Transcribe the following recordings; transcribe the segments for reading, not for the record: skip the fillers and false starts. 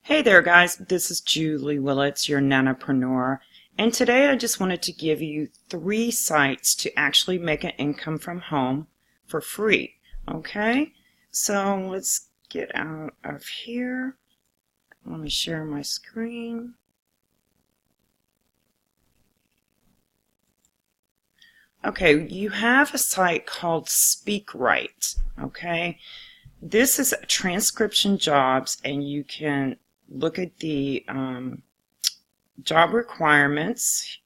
Hey there guys, this is Julie Willits, your nanopreneur, and today I just wanted to give you 3 sites to actually make an income from home for free. Okay, so let's get out of here. Let me share my screen. Okay, you have a site called SpeakWrite. Okay, this is Transcription Jobs, and you can look at the job requirements.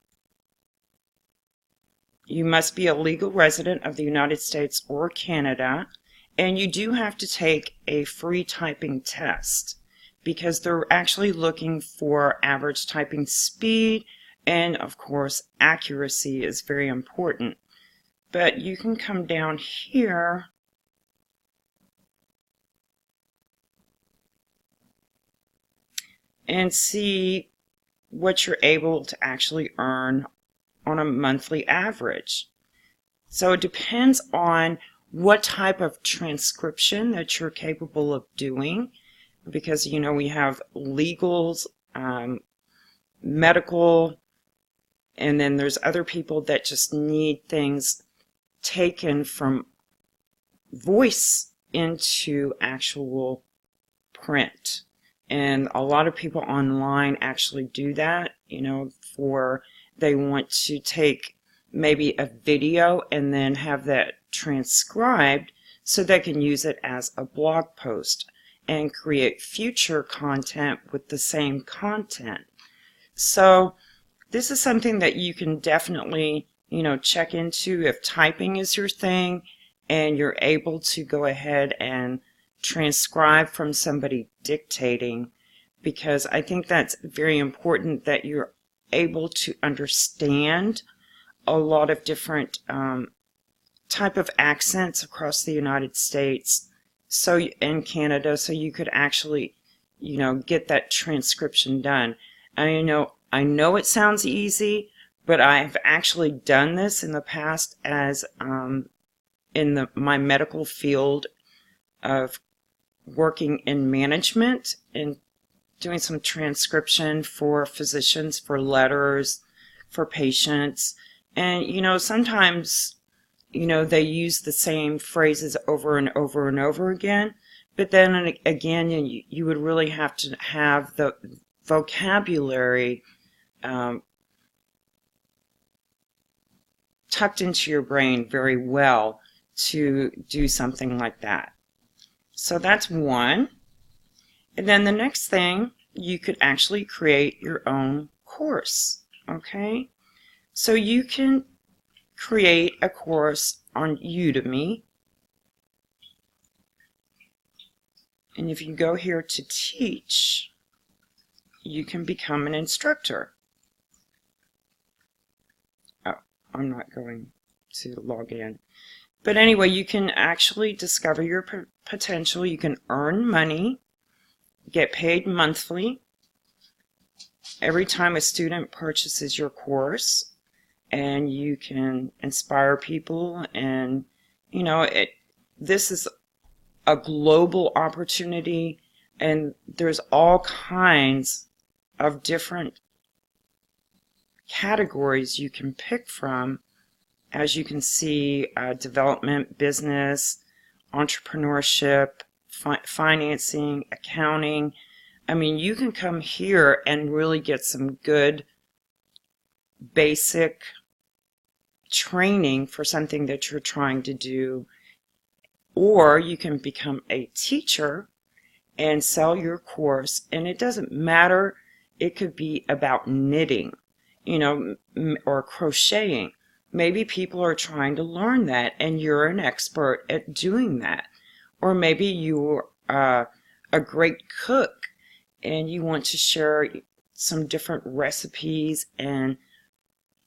You must be a legal resident of the United States or Canada, and you do have to take a free typing test because they're actually looking for average typing speed, and of course accuracy is very important. But you can come down here and see what you're able to actually earn on a monthly average. So it depends on what type of transcription that you're capable of doing, because you know we have legals, medical, and then there's other people that just need things taken from voice into actual print. And a lot of people online actually do that, you know, they want to take maybe a video and then have that transcribed so they can use it as a blog post and create future content with the same content. So this is something that you can definitely, you know, check into if typing is your thing and you're able to go ahead and transcribe from somebody dictating, because I think that's very important that you're able to understand a lot of different type of accents across the United States and Canada, so you could actually, you know, get that transcription done. I know it sounds easy, but I've actually done this in the past as in my medical field of working in management and doing some transcription for physicians, for letters, for patients. And you know, sometimes, you know, they use the same phrases over and over and over again, but then again you would really have to have the vocabulary tucked into your brain very well to do something like that. So that's one. And then the next thing, you could actually create your own course. Okay, so you can create a course on Udemy, and if you go here to teach, you can become an instructor. Oh, I'm not going to log in. But anyway, you can actually discover your potential. You can earn money, get paid monthly every time a student purchases your course, and you can inspire people. And you know, this is a global opportunity, and there's all kinds of different categories you can pick from. As you can see, development, business, entrepreneurship, financing, accounting. I mean, you can come here and really get some good basic training for something that you're trying to do. Or you can become a teacher and sell your course, and it doesn't matter. It could be about knitting, you know, or crocheting. Maybe people are trying to learn that and you're an expert at doing that. Or maybe you're a great cook and you want to share some different recipes and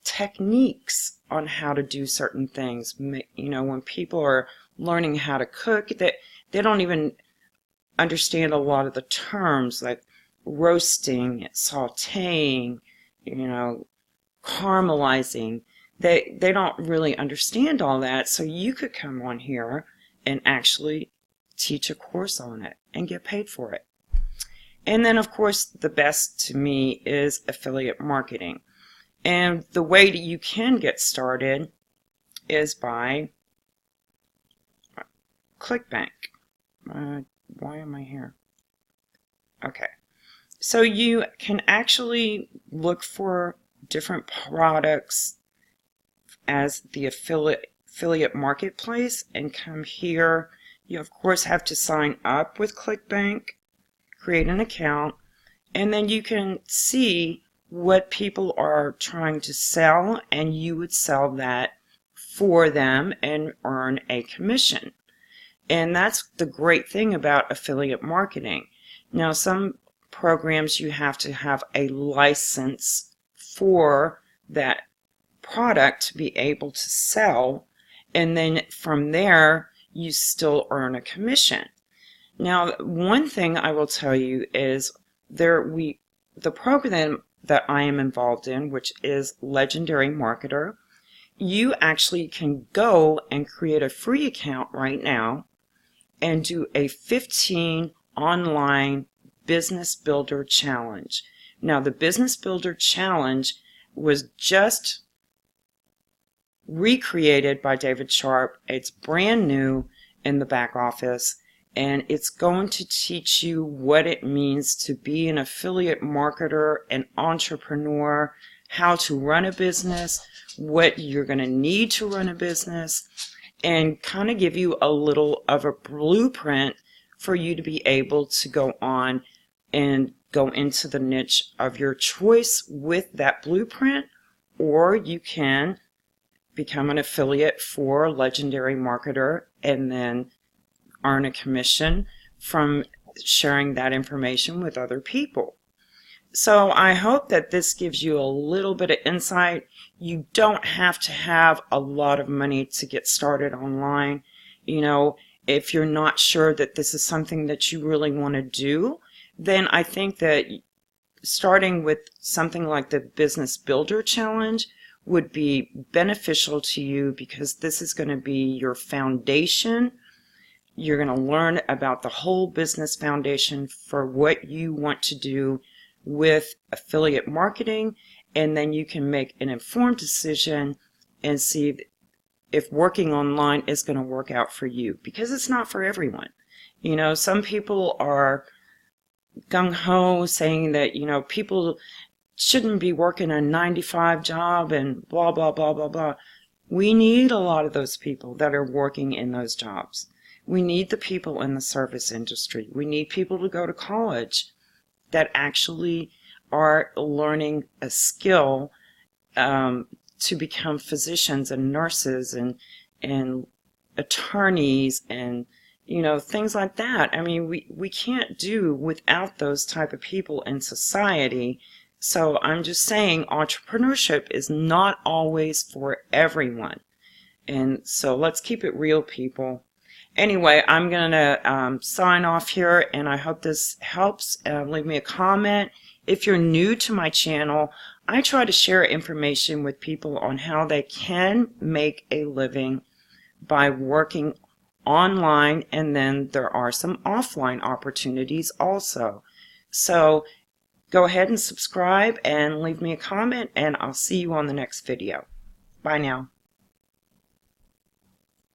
techniques on how to do certain things. You know, when people are learning how to cook, they don't even understand a lot of the terms like roasting, sauteing, you know, caramelizing. They don't really understand all that, so you could come on here and actually teach a course on it and get paid for it. And then, of course, the best to me is affiliate marketing. And the way that you can get started is by ClickBank. Why am I here? Okay. So you can actually look for different products as the affiliate marketplace and come here. You of course have to sign up with ClickBank, create an account, and then you can see what people are trying to sell, and you would sell that for them and earn a commission. And that's the great thing about affiliate marketing. Now, some programs you have to have a license for that product to be able to sell, and then from there you still earn a commission. Now, one thing I will tell you is the program that I am involved in, which is Legendary Marketer, you actually can go and create a free account right now and do a 15 online business builder challenge. Now, the business builder challenge was just recreated by David Sharp. It's brand new in the back office, and it's going to teach you what it means to be an affiliate marketer, an entrepreneur, how to run a business, what you're going to need to run a business, and kind of give you a little of a blueprint for you to be able to go on and go into the niche of your choice with that blueprint, or you can become an affiliate for Legendary Marketer and then earn a commission from sharing that information with other people. So I hope that this gives you a little bit of insight. You don't have to have a lot of money to get started online. You know, if you're not sure that this is something that you really want to do, then I think that starting with something like the Business Builder Challenge would be beneficial to you, because this is going to be your foundation. You're going to learn about the whole business foundation for what you want to do with affiliate marketing, and then you can make an informed decision and see if working online is going to work out for you, because it's not for everyone. You know, some people are gung-ho saying that, you know, people shouldn't be working a 9-to-5 job and blah, blah, blah, blah, blah. We need a lot of those people that are working in those jobs. We need the people in the service industry. We need people to go to college that actually are learning a skill to become physicians and nurses and attorneys and, you know, things like that. I mean, we can't do without those type of people in society. So I'm just saying entrepreneurship is not always for everyone. And so let's keep it real, people. Anyway, I'm going to sign off here, and I hope this helps. Leave me a comment. If you're new to my channel, I try to share information with people on how they can make a living by working online, and then there are some offline opportunities also. So go ahead and subscribe and leave me a comment, and I'll see you on the next video. Bye now.